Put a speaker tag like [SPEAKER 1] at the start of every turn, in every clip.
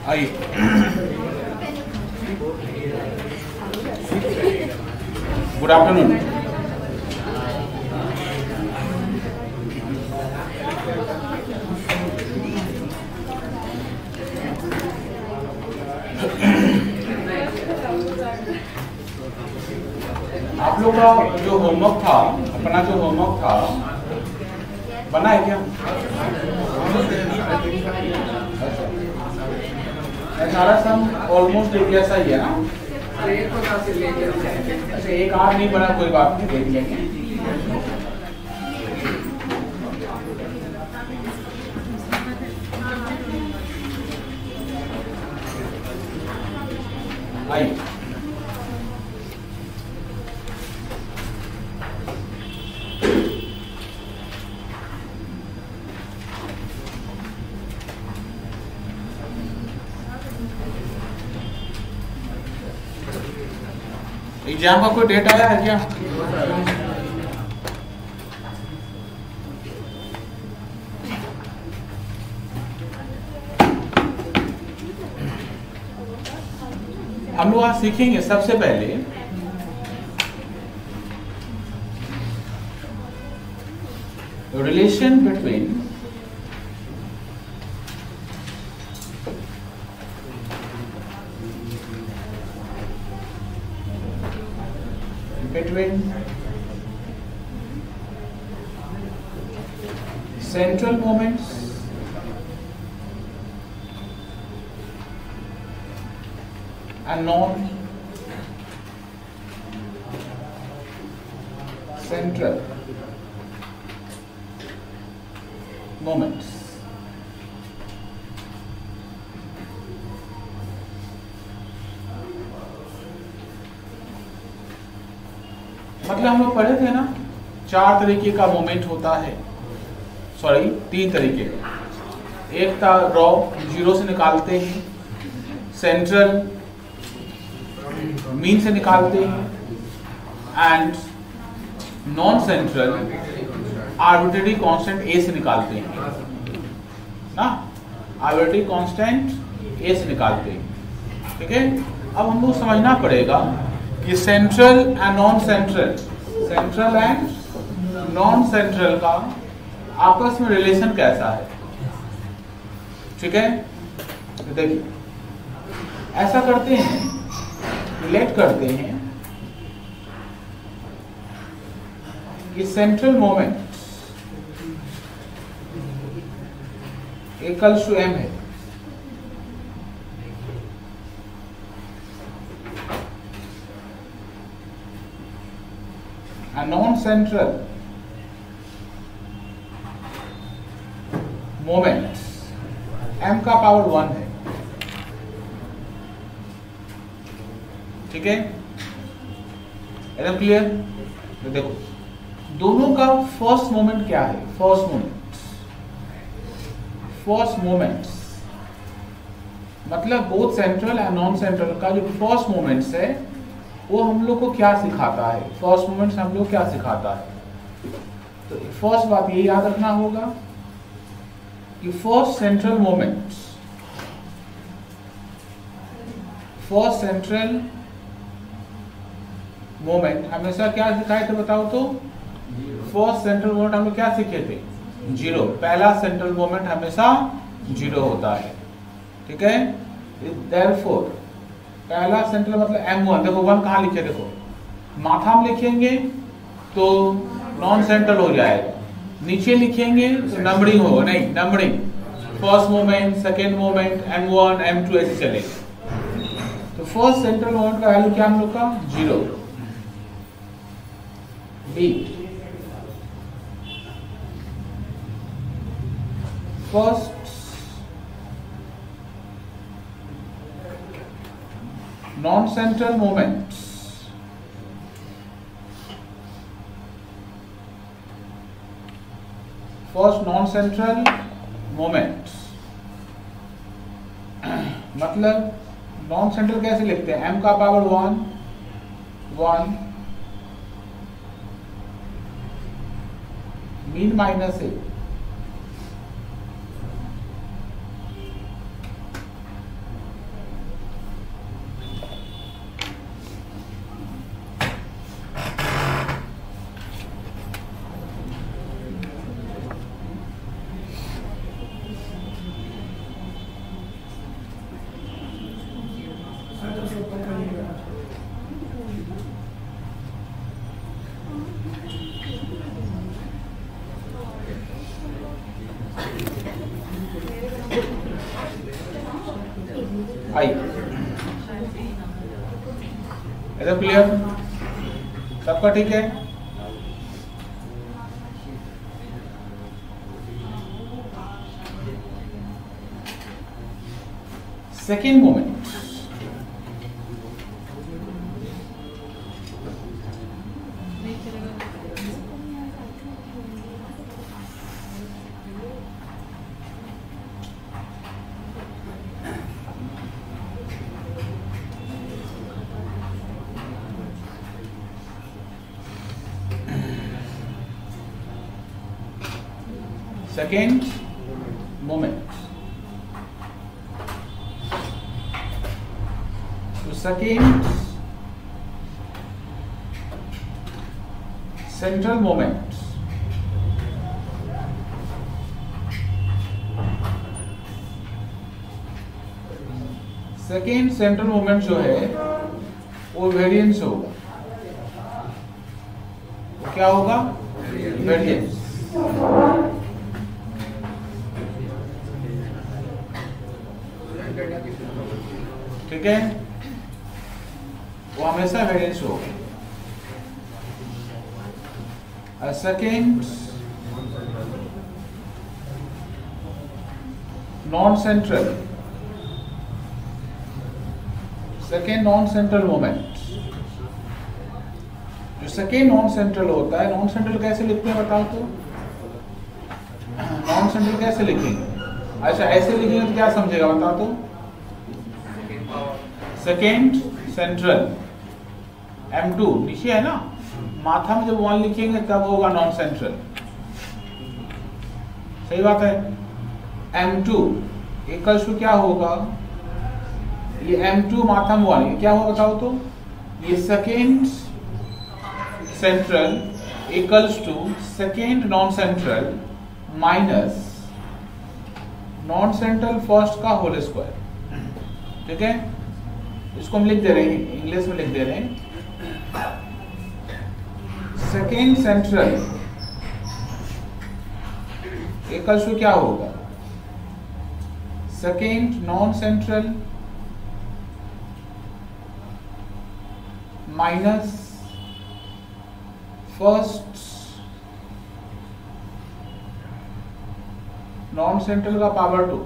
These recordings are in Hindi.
[SPEAKER 1] आइए, गुड आफ्टरनून। आप लोग का जो होमवर्क था, अपना जो होमवर्क था बना है क्या? सारा सम ऑलमोस्ट एक जैसा ही है ना? अच्छा, एक आध नहीं बना, कोई बात नहीं, देख लेंगे। आइए, एग्जाम का कोई डेट आया है क्या? हम लोग आज सीखेंगे सबसे पहले relation between central moments and non-central moments. मतलब हम लोग पढ़े थे ना, 4 तरीके का मोमेंट होता है, सॉरी 3 तरीके। एक था रॉ, जीरो से निकालते हैं, सेंट्रल मीन से निकालते हैं, and non central arbitrary constant A से निकालते हैं ना, आर्बिट्रेरी कांस्टेंट ए से निकालते हैं। ठीक है, अब हमको समझना पड़ेगा कि central and non central, central and non central का आपस में रिलेशन कैसा है। ठीक है, तो देखिए ऐसा करते हैं, रिलेट करते हैं कि central moment equals to M है, नॉन सेंट्रल मोमेंट m का पावर 1 है। ठीक है, एकदम क्लियर? तो देखो दोनों का फर्स्ट मोमेंट क्या है। फर्स्ट मोमेंट मतलब both central and non central का जो फर्स्ट मोमेंट्स है वो हम लोग को क्या सिखाता है, फर्स्ट मोमेंट्स हम लोग क्या सिखाता है। तो फर्स्ट बात ये याद रखना होगा कि फर्स्ट सेंट्रल मोमेंट हमेशा क्या सिखाए थे बताओ तो? फर्स्ट सेंट्रल मोमेंट हम लोग क्या सीखे थे? जीरो। पहला सेंट्रल मोमेंट हमेशा जीरो होता है। ठीक है, देयरफॉर पहला सेंट्रल मतलब m1, देखो 1 कहाँ लिखे, देखो माथा में लिखेंगे तो नॉन सेंट्रल हो जाएगा, नीचे लिखेंगे तो नंबरिंग होगा, नहीं numbering, first moment, second moment, m1 m2 ऐसे चलेगा। तो फर्स्ट सेंट्रल मोमेंट का वैल्यू क्या हम लोग का? 0। B first non central moments मतलब नॉन सेंट्रल कैसे लिखते हैं? m का power 1 mean minus A I. एकदम क्लियर, सबका ठीक है? Second moment, second moment to second central moment, second central moment जो है वो वेरिएंस होगा। क्या होगा? वेरिएंस। ठीक है, वो हमेशा वेरिएंस होगा। Second non central, second non central moment, जो सेकेंड नॉन सेंट्रल होता है, नॉन सेंट्रल कैसे लिखते हैं बताओ तो? नॉन सेंट्रल कैसे लिखेंगे? अच्छा ऐसे लिखेंगे तो क्या समझेगा बताओ तो? सेकेंड सेंट्रल M2 नीचे है ना, माथा में जब 1 लिखेंगे तब होगा नॉन सेंट्रल। सही बात है। M2 इक्वल्स टू क्या होगा? ये M2 माथा में 1, ये क्या होगा बताओ तो? ये second central equals to second non central minus non central first का होल स्क्वायर। ठीक है, इसको हम लिख दे रहे हैं, इंग्लिश में लिख दे रहे हैं। सेकेंड सेंट्रल इक्वल्स टू क्या होगा? Second non central minus first non central का पावर 2।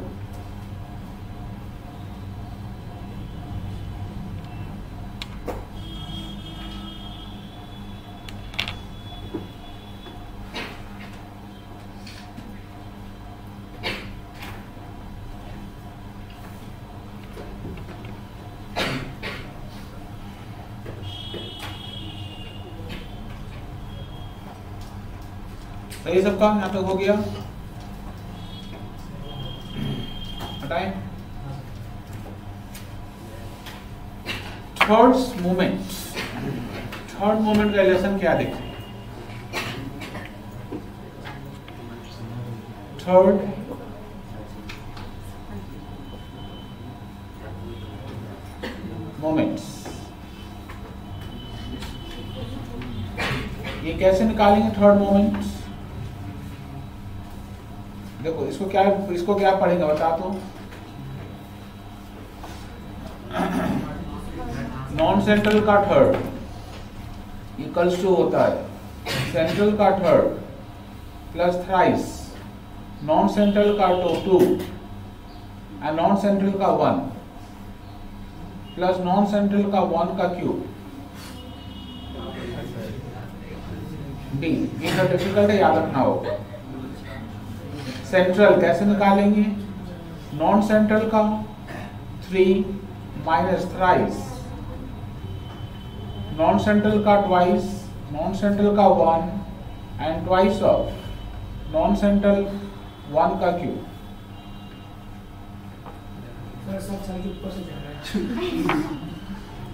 [SPEAKER 1] सही सबका? यहाँ तक हो गया? हटाएं। थर्ड मोमेंट, थर्ड मोमेंट का रिलेशन क्या देखें? थर्ड मोमेंट्स, ये कैसे निकालेंगे थर्ड मोमेंट्स? देखो इसको क्या पढ़ेंगे बता तो? नॉन सेंट्रल का थर्ड इक्वल्स टू होता है सेंट्रल का third plus thrice non central का 2 एंड नॉन सेंट्रल का 1 प्लस नॉन सेंट्रल का 1 का क्यूब। डी इनका डिफिकल्ट है, याद रखना होगा। सेंट्रल कैसे निकालेंगे? नॉन सेंट्रल का 3 माइनस थ्राइस नॉन सेंट्रल का ट्वाइस नॉन सेंट्रल का 1 and twice of non central 1 का क्यूब।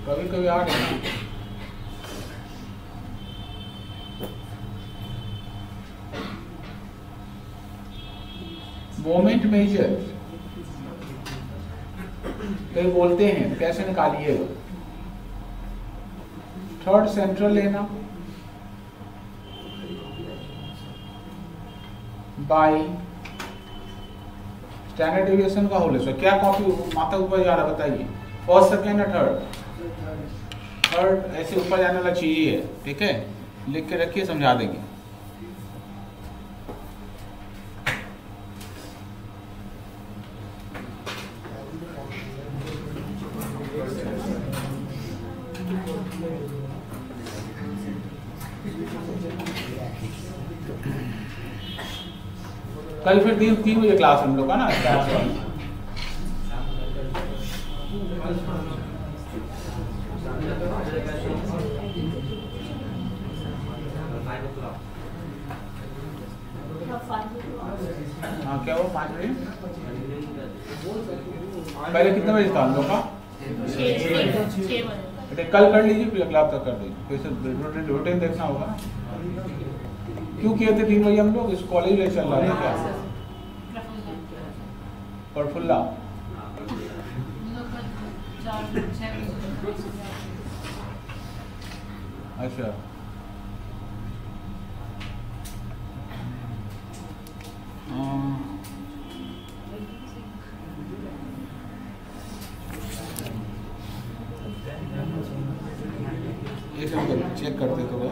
[SPEAKER 1] कभी कभी आ गया। मोमेंट मेजर कई बोलते हैं, कैसे निकालिएगा? थर्ड सेंट्रल लेना बाय स्टैंडर्ड डेविएशन का होल स्क्वायर क्या कॉपी माथा ऊपर जा रहा है बताइए, फर्स्ट सेकेंड या थर्ड ऐसे ऊपर जाने वाला चीज ही है, ठीक है, लिख के रखिए समझा देंगे। कल फिर 3 बजे क्लास हम लोग का ना हाँ क्या वो 5 बजे पहले कितने बजे था हम लोग का 6 बजे। कल कर लीजिए फिर अगला हफ्ता कर दीजिए, फिर रूटीन देखना होगा। क्यों किए थे 3 बजे हम लोग, इस कॉलेज में चल रहा है क्या प्रफुल्ला? अच्छा एक मिनट चेक करते थोड़ा।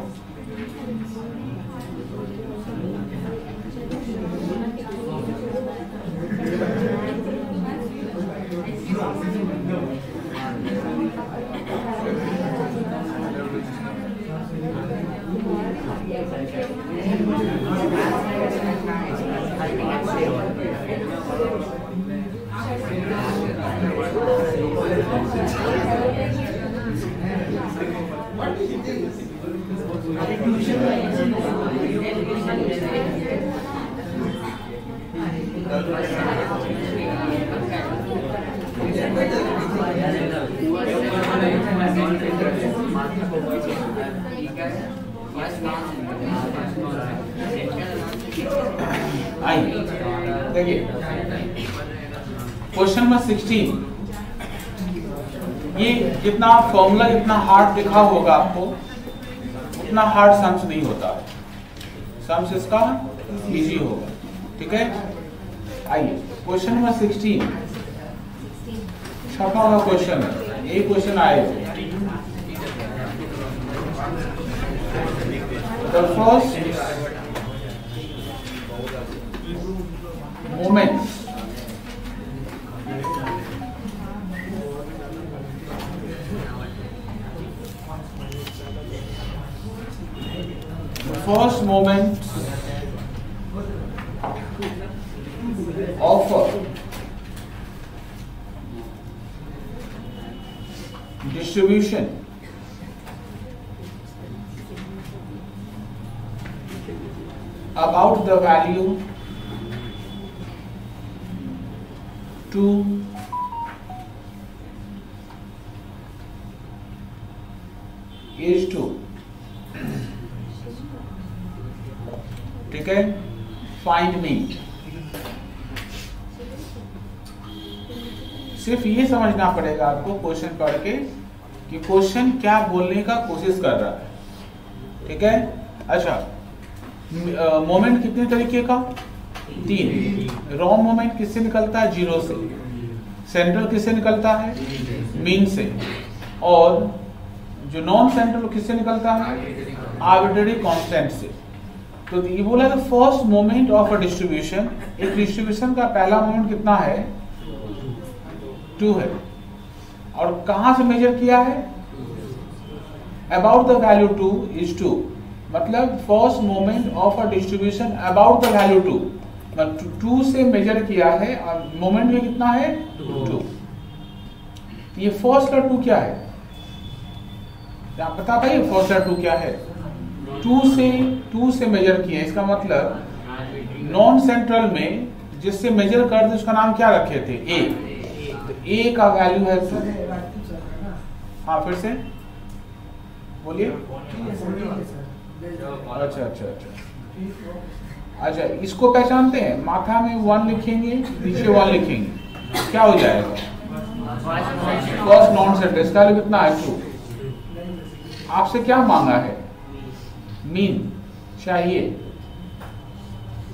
[SPEAKER 1] देखिए क्वेश्चन नंबर 16, ये जितना फॉर्मूला जितना हार्ड दिखा होगा आपको उतना हार्ड सम्स नहीं होता है, सम्स इसका इजी होगा, ठीक है। आइए क्वेश्चन नंबर 16 छठा वाला क्वेश्चन है, यही क्वेश्चन आएगा। The first moment of distribution about the value 2 is 2, ठीक है। फाइंड मी, सिर्फ ये समझना पड़ेगा आपको क्वेश्चन पढ़ के कि क्वेश्चन क्या बोलने का कोशिश कर रहा है, ठीक है। अच्छा मोमेंट कितने तरीके का, 3। रॉ मोमेंट किससे निकलता है, 0 से। सेंट्रल किससे निकलता है, मीन से। और जो नॉन सेंट्रल किससे निकलता है, आर्बिट्रेरी कांस्टेंट से। तो ये बोला था first moment of a distribution, एक डिस्ट्रीब्यूशन का पहला मोमेंट कितना है, 2 है। और कहां से मेजर किया है, अबाउट द वैल्यू 2 इज 2, मतलब first moment of a distribution about the value 2, मतलब 2 से मेजर किया है और मोमेंट में कितना है 2। ये फर्स्ट का 2 क्या है, आप बता पाइए फर्स्ट का 2 क्या है। 2 से मेजर किया, इसका मतलब नॉन सेंट्रल में जिससे मेजर कर दे उसका नाम क्या रखे थे, ए। तो ए का वैल्यू है सर, हाँ फिर से बोलिए। अच्छा अच्छा अच्छा अच्छा, इसको पहचानते हैं, माथा में 1 लिखेंगे नीचे 1 लिखेंगे, क्या हो जाएगा, फर्स्ट नॉन सेंट्रल, इसका वैल्यू कितना है 2। आपसे क्या मांगा है, मीन चाहिए,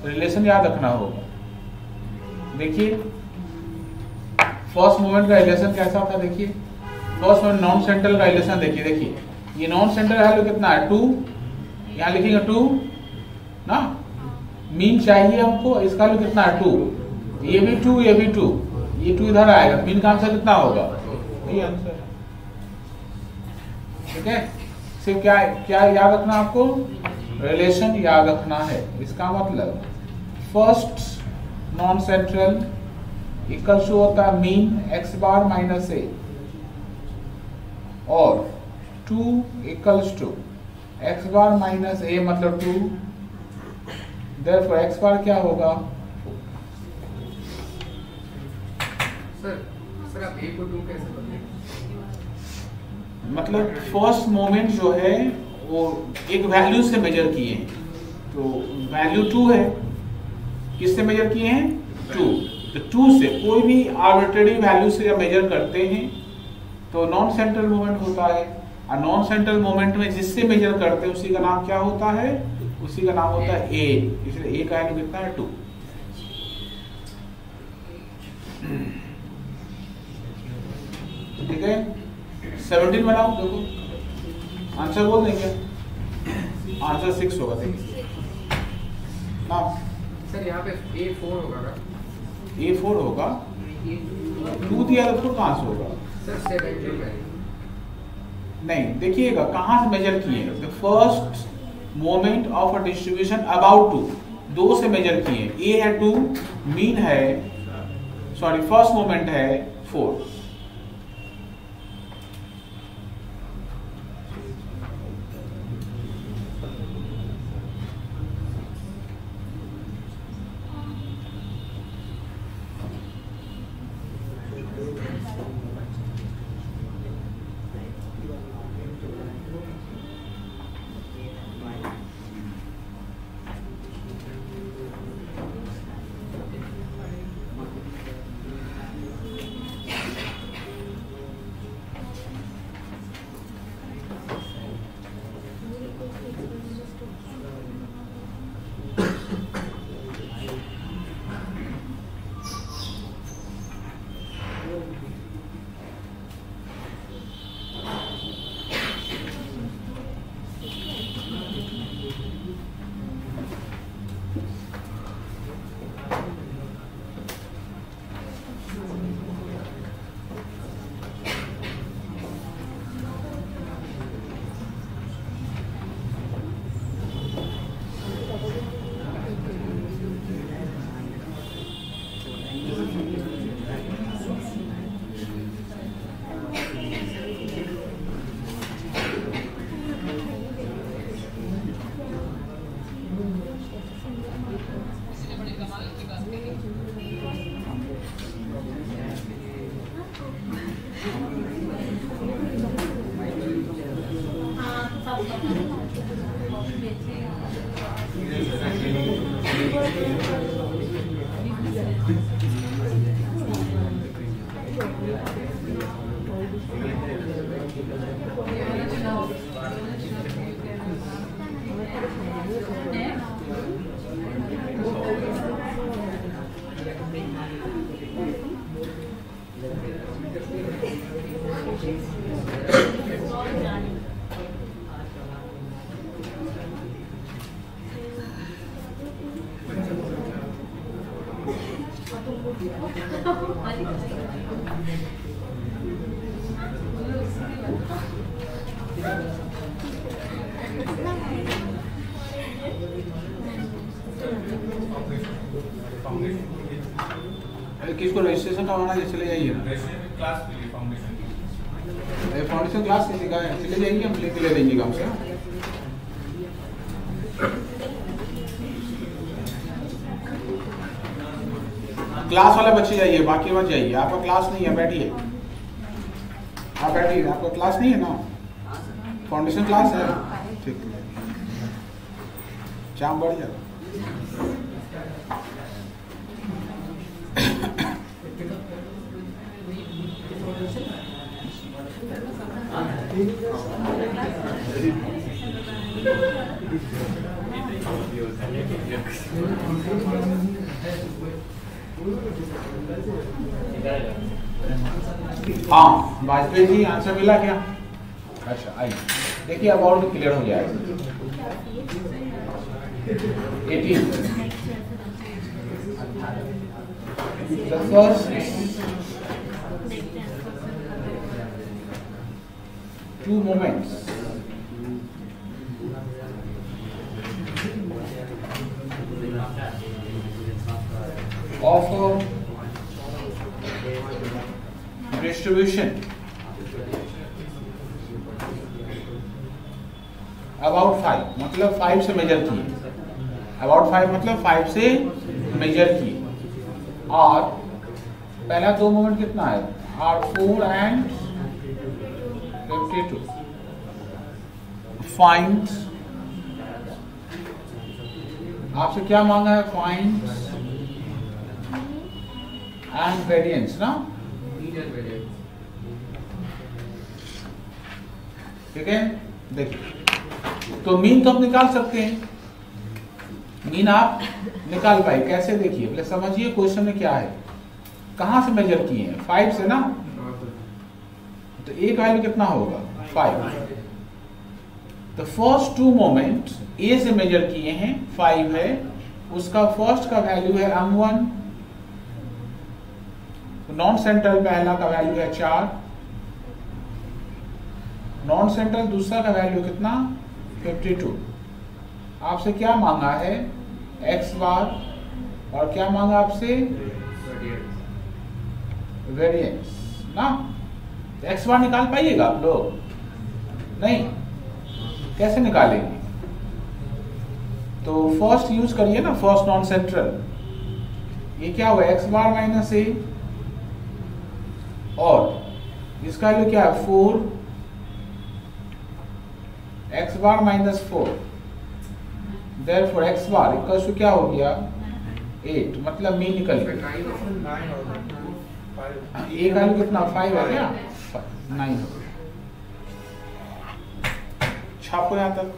[SPEAKER 1] रिलेशन याद रखना होगा। देखिए फर्स्ट मोमेंट का रिलेशन कैसा होता है देखिए, फर्स्ट मोमेंट नॉन सेंट्रल का रिलेशन देखिए, ये नॉन सेंट्रल वैल्यू कितना है 2, यहाँ लिखेंगे 2 ना, मीन चाहिए हमको, इसका वैल्यू कितना है 2, ये भी 2 ये भी 2, ये 2 इधर आएगा, मीन का आंसर कितना होगा, ये आंसर है। ठीक है, सिर्फ क्या क्या याद रखना आपको, रिलेशन याद रखना है। इसका मतलब first non central equal to होता है mean x bar minus a, और 2 equals to x bar minus a मतलब 2, therefore x बार क्या होगा।
[SPEAKER 2] सर आप a को 2 कैसे बदलेंगे?
[SPEAKER 1] मतलब फर्स्ट मोमेंट जो है वो एक वैल्यू से मेजर किए हैं, तो वैल्यू 2 है, किससे मेजर किए हैं 2, तो 2 से कोई भी आर्बिट्रेरी वैल्यू से जब मेजर करते हैं तो नॉन सेंट्रल मोमेंट होता है, और नॉन सेंट्रल मोमेंट में जिससे मेजर करते हैं उसी का नाम क्या होता है, उसी का नाम होता है a, इसलिए a का वैल्यू कितना है 2। ठीक है, 17 बनाओ, देखो आंसर बोल देंगे, आंसर 6 होगा। देखिए ना
[SPEAKER 2] सर यहाँ पे A4 होगा ना,
[SPEAKER 1] A4 होगा, 2 दिया तो 4 कहाँ से होगा
[SPEAKER 2] सर 70 में
[SPEAKER 1] नहीं, देखिएगा कहाँ से मेजर किए, the first moment of a distribution about 2, 2 से मेजर किए, a है 2, मीन है, सॉरी फर्स्ट मोमेंट है 4। किसको रजिस्ट्रेशन करवाना है चले जाइए ना, फाउंडेशन क्लास किसी का है चले जाइए, हम लेके ले देंगे काम से। क्लास वाले बच्चे जाइए, बाकी मत जाइए, आपका क्लास नहीं है, बैठिए आप बैठिए, आपका क्लास नहीं है ना, फाउंडेशन क्लास है, ठीक है चाम बढ़ जाए। हाँ वाजपेयी जी, आंसर मिला क्या? अच्छा आइए देखिए, अब और क्लियर हो जाएगा। 18 the first two moments of a distribution about 5, मतलब 5 से मेजर किए, about 5 मतलब 5 से मेजर किए, और पहला दो मोमेंट कितना है? R4 and 52. फाइंड, आपसे क्या मांगा है? फाइंड एंड वेरिएंस ना, ठीक है। देखिए तो मीन तो हम निकाल सकते हैं, मीन आप निकाल पाए कैसे? देखिए पहले समझिए क्वेश्चन में क्या है, कहां से मेजर किए हैं? 5 से ना, तो एक वैल्यू कितना होगा? 5। तो फर्स्ट टू मोमेंट ए से मेजर किए हैं, 5 है, उसका फर्स्ट का वैल्यू है m1, नॉन सेंट्रल पहला का वैल्यू है 4, नॉन सेंट्रल दूसरा का वैल्यू कितना? 52। आपसे क्या मांगा है? x बार, और क्या मांगा आपसे? वेरिएंस ना। x बार निकाल पाइएगा आप लोग? नहीं, कैसे निकालेंगे? तो फर्स्ट यूज करिए ना, फर्स्ट नॉन सेंट्रल। ये क्या हुआ? x बार माइनस ए, और इसका वैल्यू क्या है? 4, x bar minus 4, therefore x bar equals to क्या हो गया? 8, मतलब मीन निकल गया। एक वैल्यू कितना? 5 है क्या? 9 हो गया। छापो यहां तक।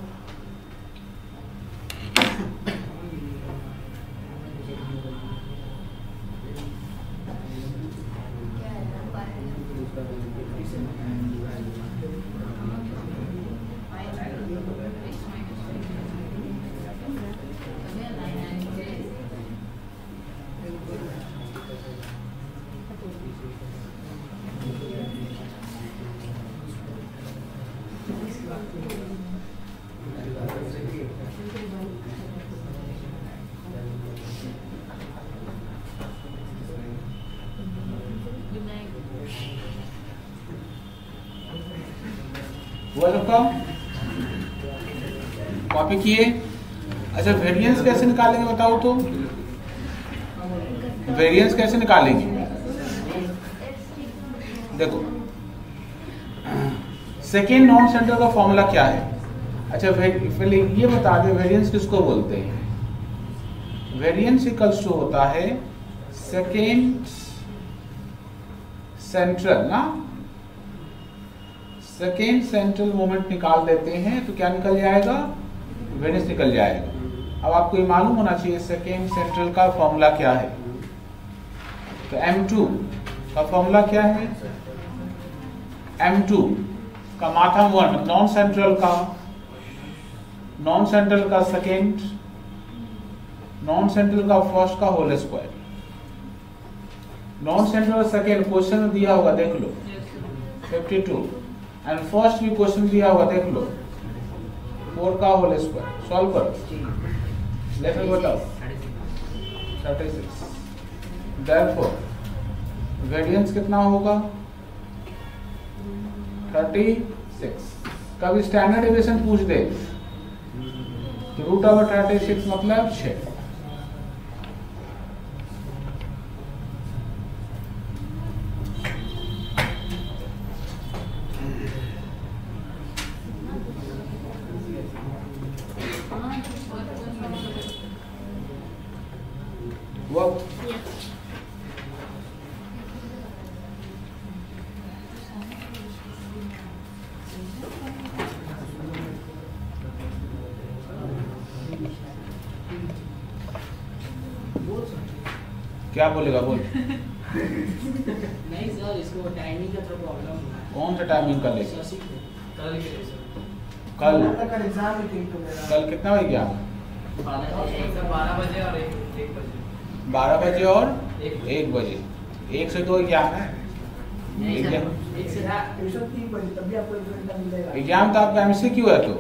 [SPEAKER 1] कॉपी किए। अच्छा वेरिएंस कैसे निकालेंगे बताओ तो? वेरिएंस कैसे निकालेंगे? देखो सेकेंड नॉन सेंटर का फॉर्मूला क्या है? अच्छा पहले ये बता दे, वेरिएंस किसको बोलते हैं? वेरिएंस इक्वल्स टू होता है सेकेंड सेंट्रल ना, सेकेंड सेंट्रल मोमेंट निकाल देते हैं तो क्या निकल जाएगा? वेरिएंस निकल जाएगा। अब आपको ये मालूम होना चाहिए सेकेंड सेंट्रल का फॉर्मूला क्या है। तो m2 का फॉर्मूला क्या है? m2 का माथा 1, नॉन सेंट्रल का सेकेंड, नॉन सेंट्रल का फर्स्ट का whole square. Non central second question में दिया होगा, देख लो 52, एंड फर्स्ट भी क्वेश्चन दिया होगा, देख लो 4 का होल स्क्वायर। सॉल्व करो, लेकर बताओ 36। देयरफॉर वेरिएंस कितना होगा? 36। कभी स्टैंडर्ड डेविएशन पूछ दे तो √36 मतलब 6। क्या बोलेगा? बोल।
[SPEAKER 3] नहीं सर, इसको टाइमिंग का थोड़ा प्रॉब्लम हुआ है।
[SPEAKER 1] कौन सा टाइमिंग कर लेगा?
[SPEAKER 3] कल के लिए सर।
[SPEAKER 1] कल
[SPEAKER 4] एग्जाम मीटिंग तो मेरा
[SPEAKER 1] कल कितना बजे गया?
[SPEAKER 2] 12 बजे और 1 बजे।
[SPEAKER 1] 12 बजे और 1 बजे। 1 से 2 एग्जाम है।
[SPEAKER 3] नहीं सर, एक से
[SPEAKER 4] ट्यूशन 3 बजे तभी आपको 1 घंटा मिलेगा।
[SPEAKER 1] एग्जाम तो आपका MCQ है, तो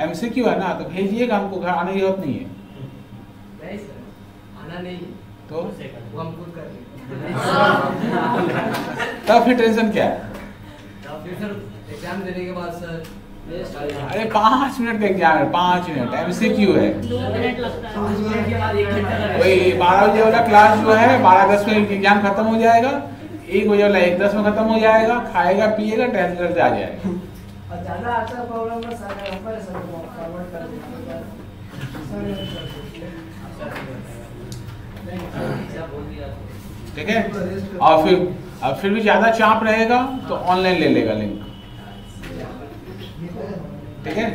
[SPEAKER 1] MCQ है ना, तो भेजिएगा, हमको घर आने की जरूरत नहीं है।
[SPEAKER 2] नहीं सर, आना नहीं है।
[SPEAKER 1] तो
[SPEAKER 2] वो हम खुद कर लेंगे।
[SPEAKER 1] तब फिर टेंशन क्या है?
[SPEAKER 2] फिर सर एग्जाम देने के बाद सर
[SPEAKER 1] अरे 5 मिनट का एग्जाम है, 5 मिनट MCQ है।
[SPEAKER 3] 2 मिनट लगता है। के बाद 1 घंटा लगेगा।
[SPEAKER 1] वही 12 बजे वाला क्लास जो है 12:10 में एग्जाम खत्म हो जाएगा, 1 बजे वाला 1:10 में खत्म हो जाएगा, खाएगा पिएगा, टेंथ करके आ जाएगा।
[SPEAKER 4] और ज्यादा अच्छा प्रॉब्लम है सर, नंबर सर फॉरवर्ड कर दीजिएगा
[SPEAKER 1] ठीक है। और फिर भी ज्यादा चाप रहेगा तो ऑनलाइन ले लेगा लिंक, ठीक है।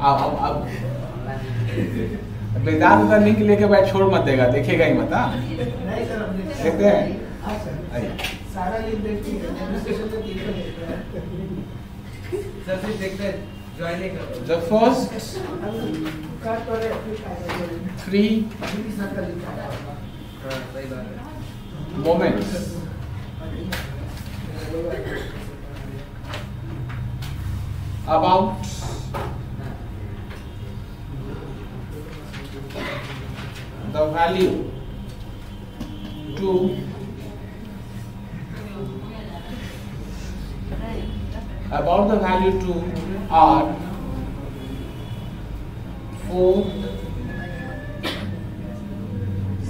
[SPEAKER 1] अब वेदांत का लिंक लेके बैठ, छोड़ मत देगा, देखेगा ही मत।
[SPEAKER 4] नहीं सर, अब
[SPEAKER 1] देखते हैं।
[SPEAKER 4] हाँ सर,
[SPEAKER 1] आइए।
[SPEAKER 4] सारा लिंक देखते हैं, एडमिनिस्ट्रेशन में देखते हैं।
[SPEAKER 2] सर फिर देखते हैं ज्वाइन नहीं कर
[SPEAKER 1] The first
[SPEAKER 4] कट करे फिर फाइनल
[SPEAKER 1] 3
[SPEAKER 4] अभी सर का लिंक आया।
[SPEAKER 2] हाँ सही बात है।
[SPEAKER 1] moments about the value to are 4,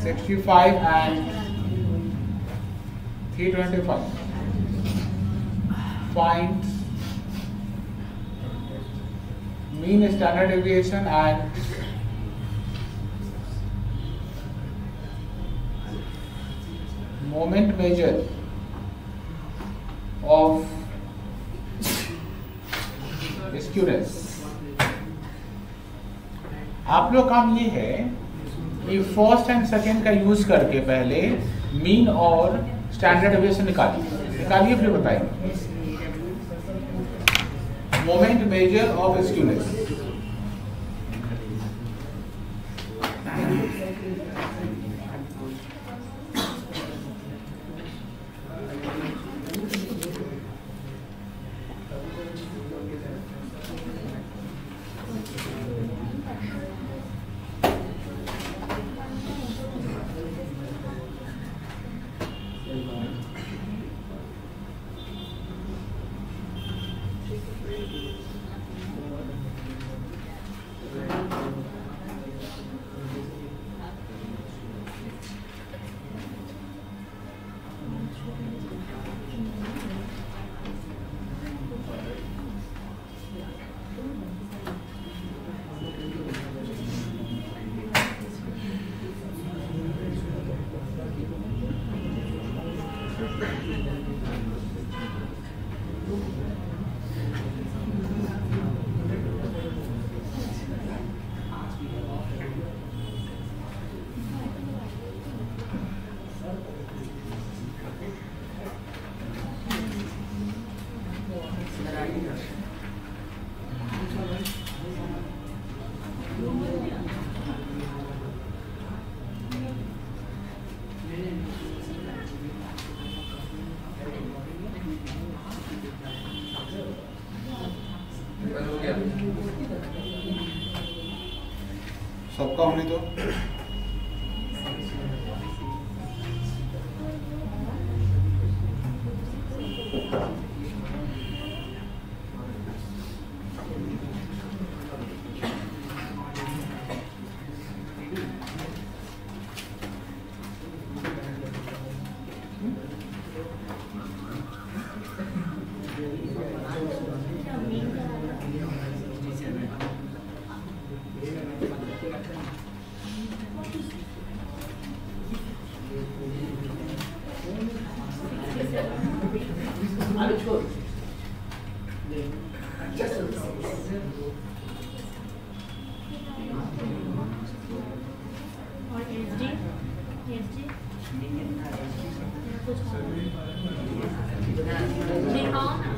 [SPEAKER 1] 65 and 325. Find mean standard deviation and moment measure of skewness. आप लोग काम ये है कि फर्स्ट एंड सेकेंड का यूज करके पहले मीन और स्टैंडर्ड डेविएशन निकालिए फिर बताएंगे। Moment major of skewness. सबका होने दो।
[SPEAKER 3] और HD
[SPEAKER 5] दिखाओ ना।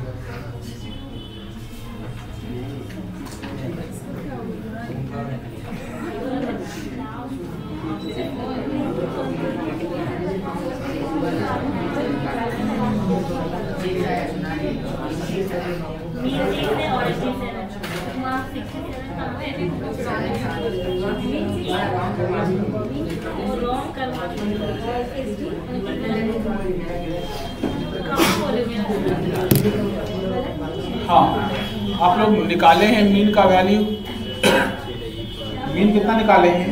[SPEAKER 1] हाँ, आप लोग निकाले हैं मीन का वैल्यू। मीन कितना निकाले हैं?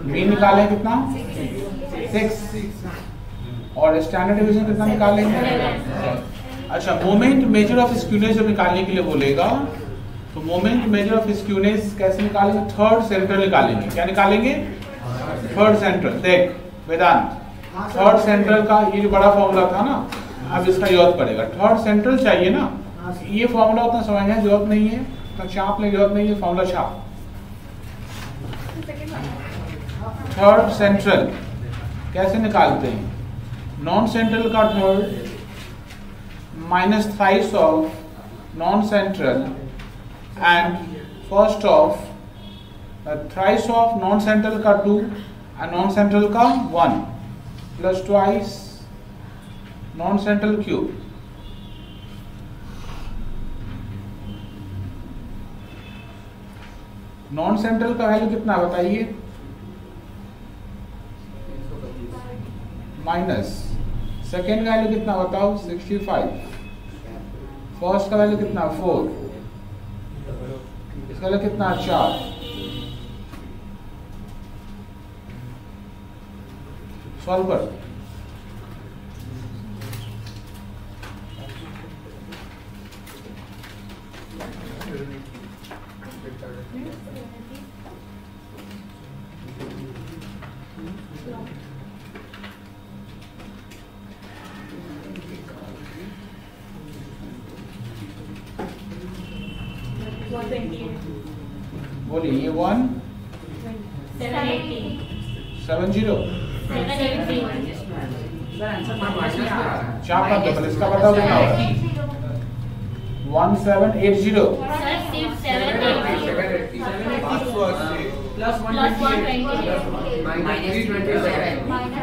[SPEAKER 1] मीन निकाले हैं कितना? 6। और स्टैंडर्ड डिवीजन कितना निकाले हैं? अच्छा, मोमेंट मेजर ऑफ स्क्यूनेस जब निकालने के लिए बोलेगा तो मोमेंट मेजर ऑफ स्क्यूनेस कैसे निकालेंगे? थर्ड सेंट्रल निकालेंगे। क्या निकालेंगे? Third central. देख वेदांत, थर्ड सेंट्रल का ये जो बड़ा फॉर्मूला था ना, अब इसका यूज पड़ेगा। थर्ड सेंट्रल चाहिए ना, ये फॉर्मूला उतना समझने की जरूरत नहीं है, तो छाप लेने की जरूरत नहीं है, फॉर्मूला छाप। थर्ड सेंट्रल कैसे निकालते हैं? नॉन सेंट्रल का third minus thrice of non central and first of thrice of non central का 2 एंड नॉन सेंट्रल का 1 plus twice non central cube. Non central का वैल्यू कितना बताइए? माइनस। सेकेंड वैल्यू कितना बताओ? 65। फर्स्ट का वैल्यू कितना? 4। इसका वैल्यू कितना? 4। सॉल्व कर। बोलिए, ये 1 70 चाप का डबल, इसका बताओ कितना होगा? 1780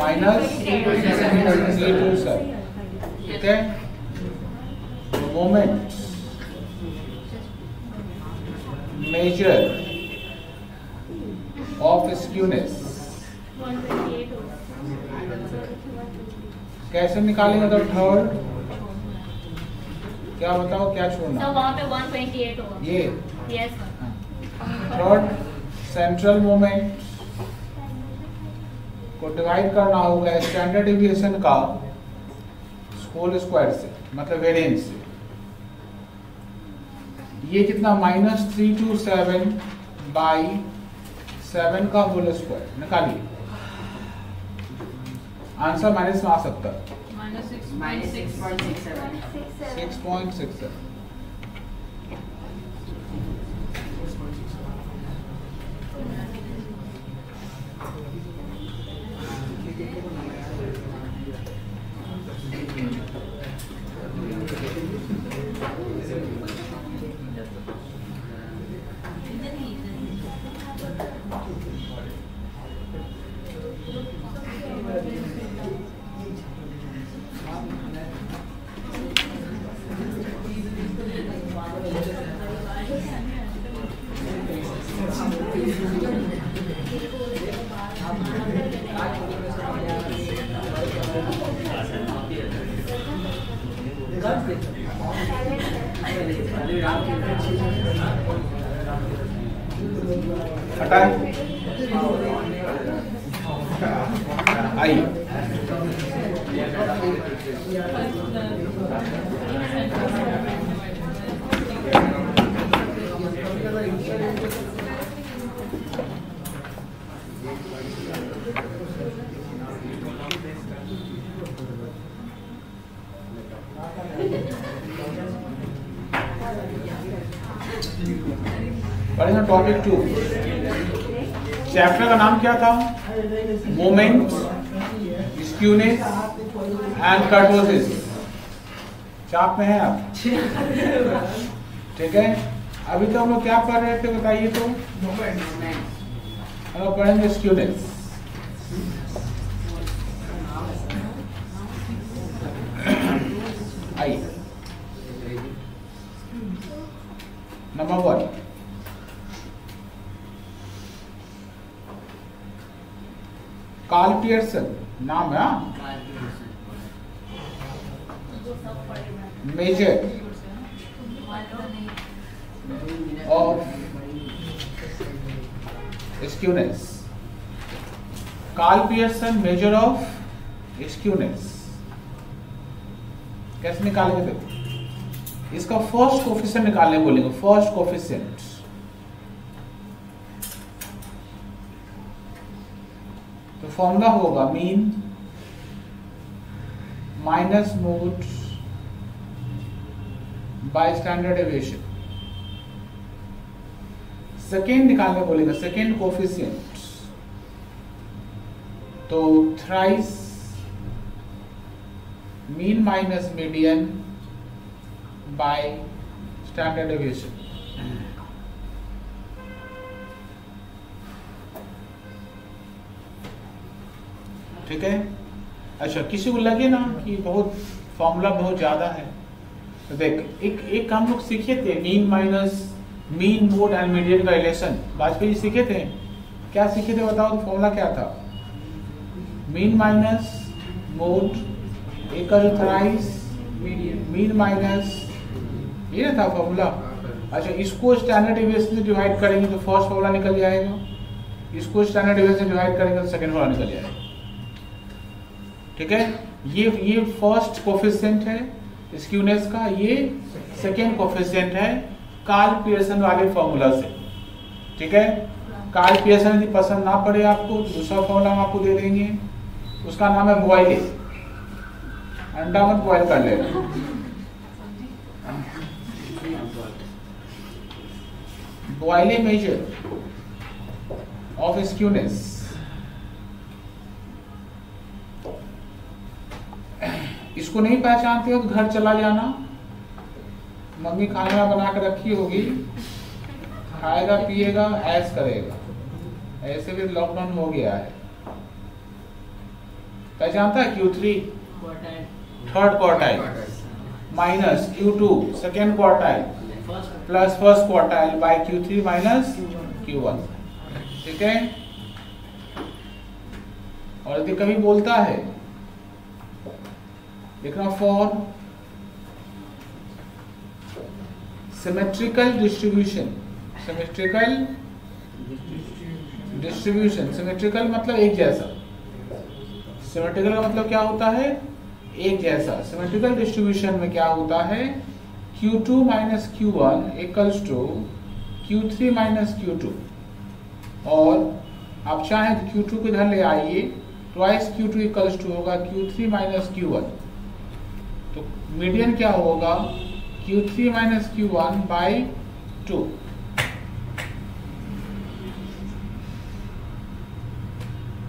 [SPEAKER 1] माइनस 327। ठीक है, मोमेंट मेजर ऑफ स्क्यूनेस कैसे निकालेंगे? तो थर्ड क्या बताओ, क्या छोड़ना?
[SPEAKER 5] तो वहाँ पे 128 होगा।
[SPEAKER 1] ये
[SPEAKER 5] यस
[SPEAKER 1] थर्ड सेंट्रल मोमेंट को डिवाइड करना होगा स्टैंडर्ड डिविएशन का होल स्क्वायर से, मतलब वेरिएंस से। ये कितना? माइनस 327 बाई 7 का होल स्क्वायर। निकालिए, आंसर माइनस में आ सकता है।
[SPEAKER 3] माइनस 6.67।
[SPEAKER 1] 6.67। हटाए, आइए। पढ़ेंगे टॉपिक 2। चैप्टर का नाम क्या था? Moment, skewness and kurtosis. चाप में है आप? ठीक है, अभी तो हम लोग क्या पढ़ रहे थे बताइए तो? हम लोग पढ़ेंगे स्क्यूनेस। आइए, नंबर 1, कार्ल पियर्सन नाम है, measure of skewness. Karl Pearson measure of skewness कैसे निकालेंगे? देखो, इसका फर्स्ट कोफिशिएंट निकालने बोलेंगे। फर्स्ट कोफिशिएंट तो फॉर्मूला होगा mean minus mode by standard deviation. Second निकालने बोलेगा, सेकेंड कोफिशिएंट तो thrice mean minus median by standard deviation. ठीक है। अच्छा, किसी को लगे ना कि बहुत फॉर्मूला बहुत ज्यादा है तो देख, एक हम लोग सीखे थे mean minus mean mode and median का रिलेशन। वाजपेयी सीखे थे, क्या सीखे थे बताओ? तो फॉर्मूला क्या था? Mean minus mode equal thrice mean minus, ये ना था फॉर्मूला। अच्छा, इसको स्टैंडर्ड डेविएशन से डिवाइड करेंगे तो फर्स्ट फॉर्मूला निकल जाएगा, इसको स्टैंडर्ड डेविएशन से डिवाइड करेंगे तो सेकंड फॉर्मूला निकल जाएगा। ठीक है, ये फर्स्ट कोफिशिएंट है स्क्यूनेस का, ये सेकेंड कोफिशिएंट है कार्ल पियर्सन वाले फॉर्मूला से। ठीक है, कार्ल पियर्सन यदि पसंद ना पड़े आपको तो दूसरा फॉर्मूला हम आपको दे देंगे, उसका नाम है बॉयले। अंडा मत बॉयल कर लेना। बॉयले मेजर ऑफ स्क्यूनेस। इसको नहीं पहचानते हो तो घर चला जाना, मम्मी खाना बना कर रखी होगी, खाएगा पिएगा ऐश करेगा। ऐसे भी लॉकडाउन हो गया है। पहचानता है? Q3 third quartile minus Q2 second quartile plus first quartile by Q3 minus Q1। ठीक है, और यदि कभी बोलता है देखना for symmetrical distribution, symmetrical distribution, symmetrical मतलब एक जैसा, सिमेट्रिकल का मतलब क्या होता है? एक जैसा। सिमेट्रिकल डिस्ट्रीब्यूशन में क्या होता है? Q2 minus Q1 equals to Q3 minus Q2, और आप चाहें तो Q2 को इधर ले आइए, ट्वाइस Q2 इक्वल्स टू होगा Q3 माइनस Q1। तो मीडियन क्या होगा? Q3 minus Q1 by 2।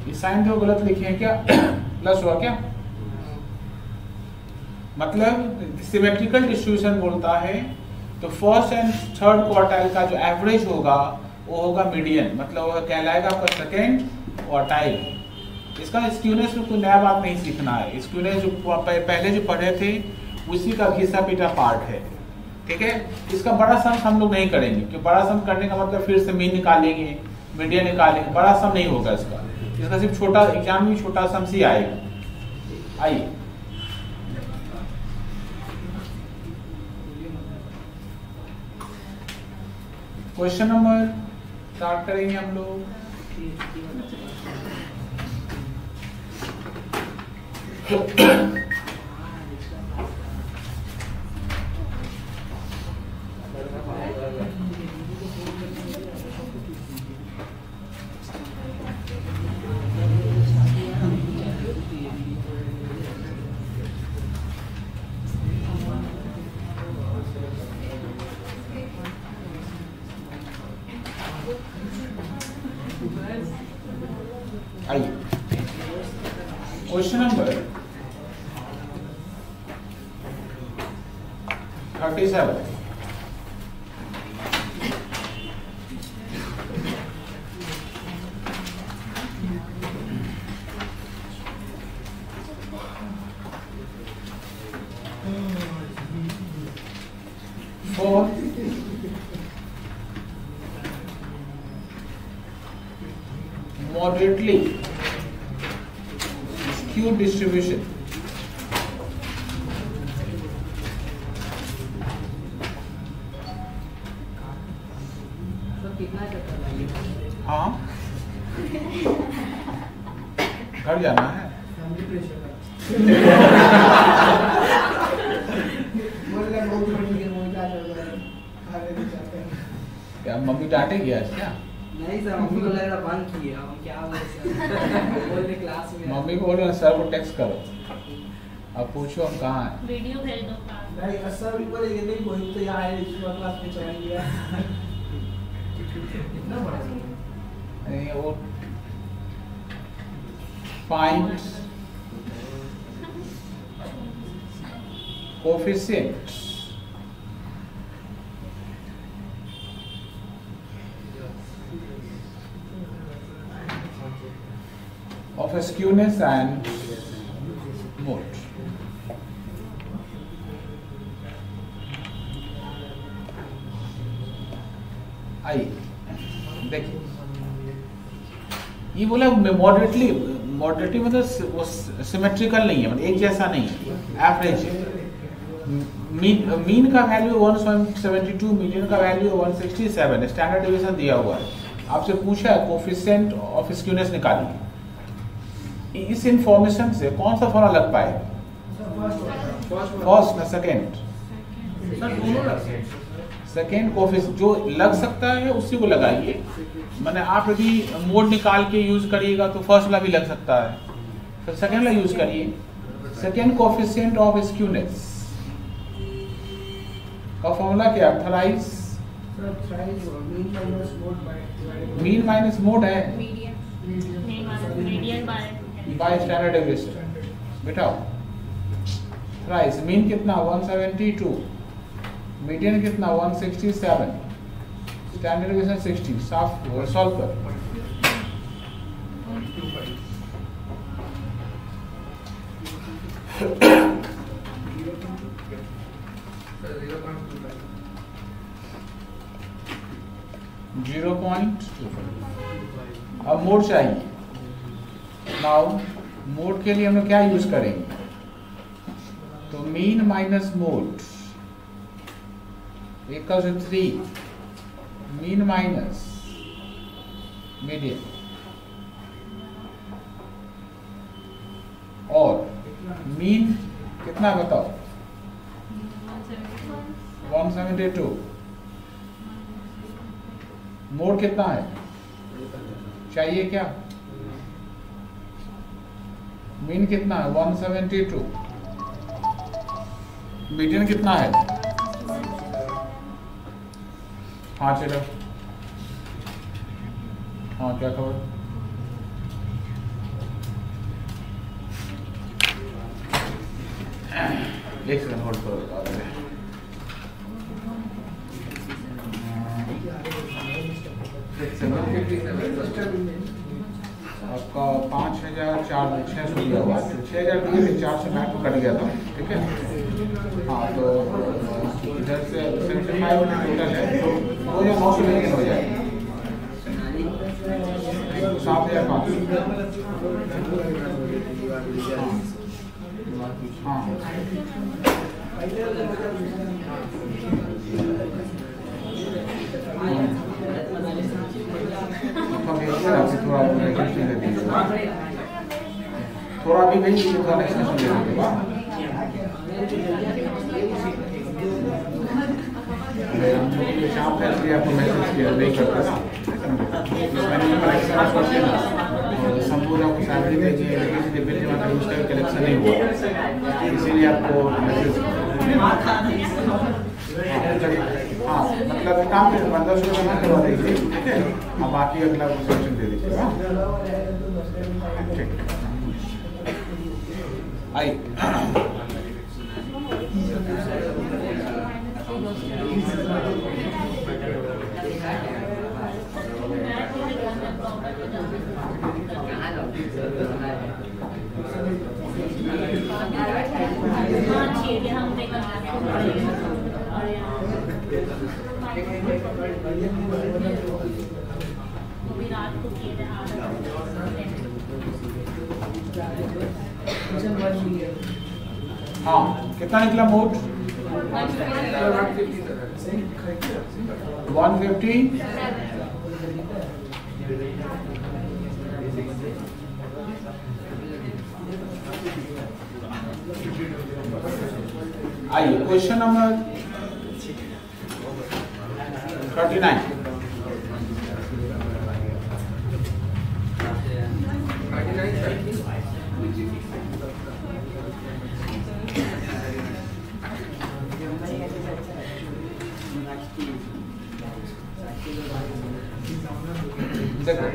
[SPEAKER 1] ये साइन तो गलत लिखे हैं क्या? प्लस हुआ क्या? मतलब सिमेट्रिकल डिस्ट्रीब्यूशन बोलता है तो फर्स्ट एंड थर्ड क्वार्टाइल का जो एवरेज होगा वो होगा मीडियन, मतलब वो कहलाएगा आपका सेकेंड क्वार्टाइल। इसका स्क्यूनेस में कोई नया बात नहीं सीखना है। स्क्यूनेस जो पहले जो पढ़े थे उसी का घिसा पीटा पार्ट है। ठीक है, इसका बड़ा सम हम लोग नहीं करेंगे क्योंकि बड़ा सम करने का मतलब फिर से मीन निकालेंगे, मीडियन निकालेंगे, बड़ा सम नहीं होगा इसका सिर्फ छोटा एग्जाम में छोटा सम से आएगा। आइए, क्वेश्चन नंबर स्टार्ट करेंगे हम लोग। आइए question number 37। For moderately skewed distribution,
[SPEAKER 3] तो कितना चक्कर लगेगा?
[SPEAKER 1] हाँ घर जाना है।
[SPEAKER 4] फैमिली प्रेशर
[SPEAKER 2] बोल रहा बहुत बड़ी है वो क्या चल रहा है खाने भी चाहते हैं
[SPEAKER 1] क्या मम्मी डांटेगी आज क्या?
[SPEAKER 3] नहीं सर, मम्मी को लग रहा बंद किए, हम क्या बोले सर? बोलने क्लास में
[SPEAKER 1] मम्मी को बोलो सर को टेक्स्ट करो, अब पूछो हम कहाँ हैं।
[SPEAKER 5] वीडियो भेज दो क्लास में।
[SPEAKER 2] नहीं असर भी बोलेंगे नहीं कोई तो यहाँ है इसको क्लास में चला गया कितना बड़ा
[SPEAKER 1] नहीं, वो find coefficient of a skewness and mode. आइए देखिए, ये बोला मॉडरेटली मतलब वो सिमेट्रिकल नहीं है, मतलब एक जैसा नहीं है, एवरेज है। मीन का वैल्यू 172, मीडियन का वैल्यू 167 है, स्टैंडर्ड डिवीजन दिया हुआ है। आपसे पूछा है कोफिशिएंट ऑफ स्क्यूनेस निकालिए। इस इंफॉर्मेशन से कौन सा फॉर्मूला लग पाएगा? फर्स्ट ना सेकेंड? सेकेंड कोफिशिएंट जो लग सकता है उसी को लगाइए। मैंने आप यदि मोड निकाल के यूज करिएगा तो फर्स्ट वाला भी लग सकता है, फिर सेकेंड वाला यूज करिए। सेकेंड कोफिशिएंट ऑफ स्क्यूनेस का फॉर्मूला क्या? थ्राइस मीन माइनस मोड है
[SPEAKER 5] मीडियन
[SPEAKER 1] बाय स्टैंडर्ड डेविएशन। बिठाओ थ्राइस मीन कितना 172, मीडियन कितना 167, स्टैंडर्ड डेविएशन 60। साफ सॉल्व कर। Zero point. अब मोड चाहिए। नाउ मोड के लिए हम लोग क्या यूज करेंगे? तो mean minus mode equals to 3, mean minus median, और मीन कितना बताओ? 172। मोड कितना है चाहिए क्या? मीन कितना है 172, मीडियन कितना है? हाँ चलो, हाँ क्या खबर? एक सेकंड होल्ड करो। आपका 5,400 दिया हुआ, 6,000 दिए थे, 400 मैट में कट गया था, ठीक है। हाँ तो इधर से 75 टोटल है, तो 2,900 लेकिन हो जाएगा, 7,500। हाँ थोड़ा भी नहीं, थोड़ा एक्सटेंशन दे देगा। शाम से इसलिए आपको मैसेज किया नहीं करता ना, संपूर्ण आपको सैलरी देंगे, लेकिन बिल जमा कर उसका कलेक्शन नहीं हुआ, इसीलिए आपको मैसेज। हाँ मतलब काम 1500 जमा करवा दीजिए, ठीक है। अब बाकी अगला सेक्शन दे दीजिएगा। आई हाँ कितना निकला मोट 150। आइए क्वेश्चन नंबर 39। देखो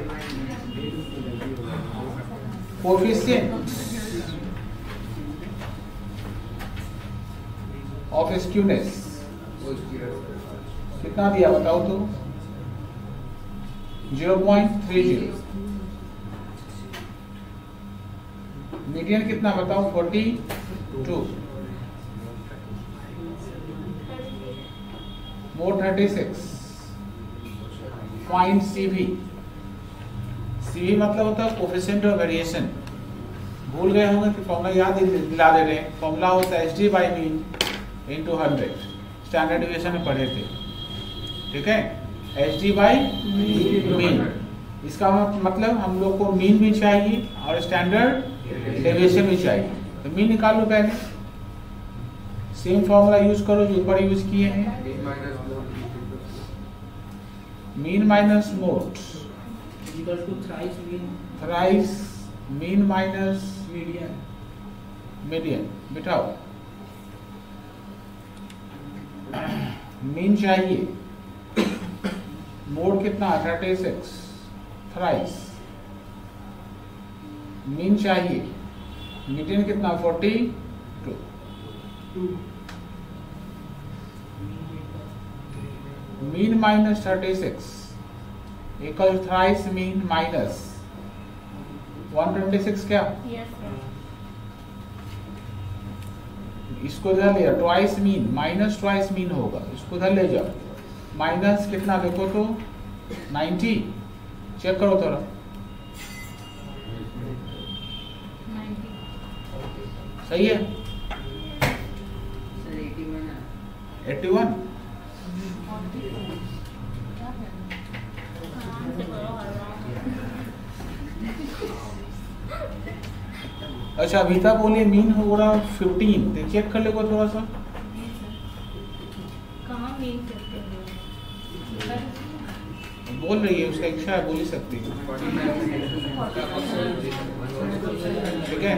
[SPEAKER 1] कोएफिशिएंट ऑफ स्क्यूनेस कितना दिया बताओ तो 0.30। मीडियन कितना बताओ 42। मोड 36। Find CV। CV मतलब होता है कोएफिशिएंट ऑफ वेरिएशन। भूल गए होंगे कि फॉर्मूला याद दिला दे रहे हैं। फॉर्मूला होता है HD by mean into 100। Standard deviation में पढ़े थे, ठीक है। HD बाई मीन, इसका मतलब हम लोग को मीन भी चाहिए और स्टैंडर्ड डेविएशन भी चाहिए। तो मीन निकाल लो पहले, सेम फॉर्मूला यूज करो जो ऊपर यूज किए हैं। Mean minus mode
[SPEAKER 3] equal to
[SPEAKER 1] thrice mean minus
[SPEAKER 3] median.
[SPEAKER 1] Median. बिठाओ, मीन चाहिए, मोड कितना 36, थ्राइस मीन चाहिए, मीडियन कितना 42। Mean minus 36 equal thrice mean minus 126 क्या?
[SPEAKER 5] Yes, sir.
[SPEAKER 1] इसको इधर ले जाओ, twice mean minus twice mean होगा, इसको इधर ले जाओ। माइनस कितना देखो तो 90, चेक करो थोड़ा।
[SPEAKER 5] 90.
[SPEAKER 1] सही है।
[SPEAKER 3] सर 81
[SPEAKER 1] 81। अच्छा अभिता बोले मीन हो रहा 15, तो चेक कर लेगा थोड़ा सा।
[SPEAKER 5] कहाँ मीन करते हैं?
[SPEAKER 1] बोल रही है, उसका इच्छा है, बोल ही सकती है, ठीक है।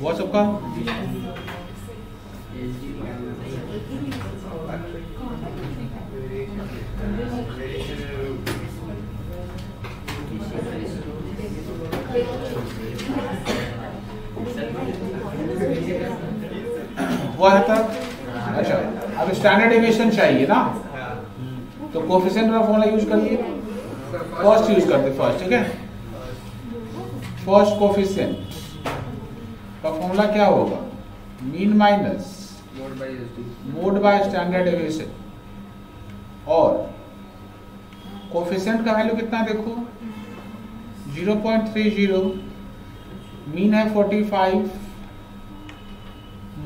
[SPEAKER 1] वो सबका वो है तब। अच्छा अब स्टैंडर्ड डेविएशन चाहिए ना, तो कोएफिशिएंट का फॉर्मूला यूज करिए। फर्स्ट यूज करते फर्स्ट, ठीक है। फर्स्ट कोएफिशिएंट का फॉर्मूला क्या होगा? Mean minus mode by standard deviation. और कोएफिशिएंट का वैल्यू कितना देखो 0.30, मीन है 45,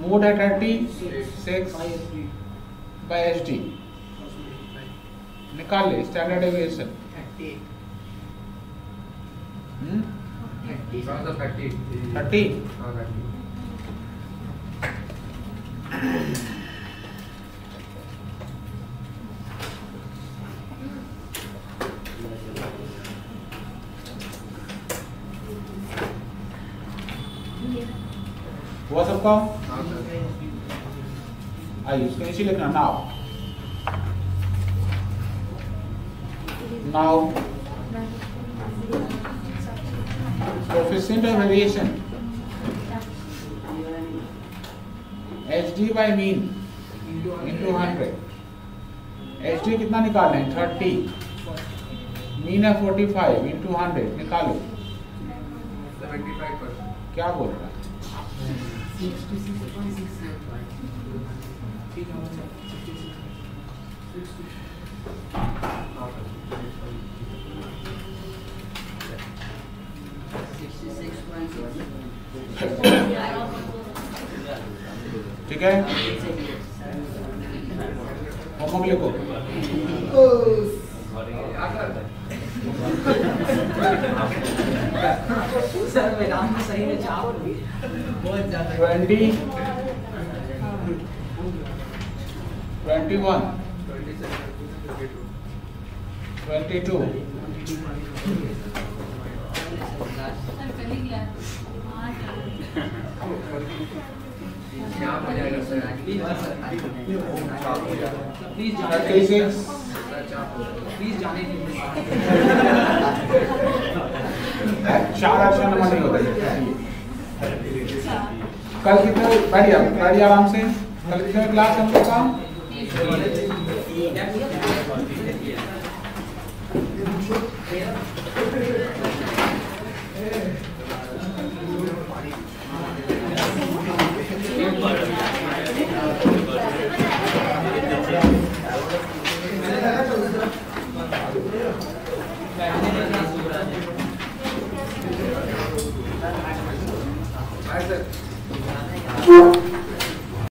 [SPEAKER 1] मोड है 36 बाय HD। निकाल ले स्टैंडर्ड डेविएशन। 30। हुआ सबका? आइए उसके नीचे लिखना now. Now coefficient of variation HD by mean into 100। HD कितना निकालना है? 30। मीन है 45 इंटू 100 निकालो।
[SPEAKER 2] 75%।
[SPEAKER 1] क्या बोल रहा है? ठीक है, होमवर्क लिखो।
[SPEAKER 3] सर मैदान में सही में चाप बहुत ज्यादा
[SPEAKER 1] 20 21 22
[SPEAKER 5] सर कर ही गया।
[SPEAKER 2] यहाँ हो जाएगा सर।
[SPEAKER 3] प्लीज
[SPEAKER 1] 36
[SPEAKER 3] प्लीज जाने दीजिए।
[SPEAKER 1] 4 ऑप्शन नंबर नहीं होता। कल कितने बैठिए आराम से। कल कितने क्लास हम लोग का?